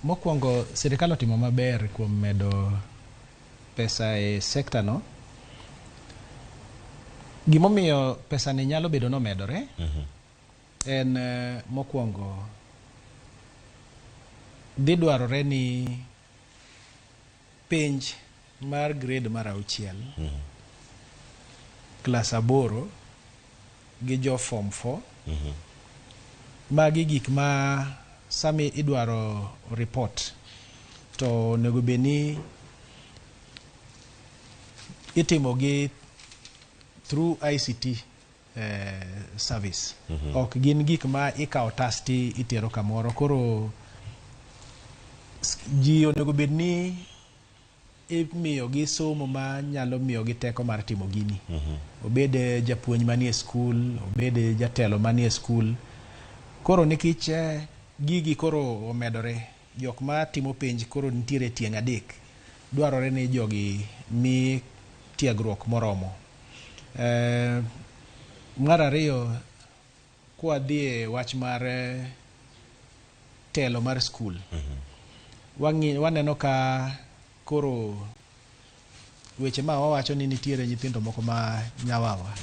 Mokwongo sirikal otimo maber kuom medo pesa e sekta no. Gimomiyo pesa ni nyalo bedo no medore en mokwongo dhi dwarore ni penj mar grade mar 6 klas 8 gi jo form 4 magi gik ma sami idwaro report to nego beni itimo gi through ICT service. Ok gin gik ma ikawo tasti itero kamoro. Koro ji onego bed ni imiyo gi somo ma nyalo miyo gi teko mar timo gini. Obede japuonj manie skul, obede jatelo manie skul. Koro nikech gigi koro omedore, jok ma timo penj koro nitiere tieng' 3. Dwarore ni jogi mi tiegruok moromo. Mar ariyo, kwa dhie wach mar telo mar skul. Waneno ka koro weche ma wawacho ni nitiere nyithindo moko ma nyawawa.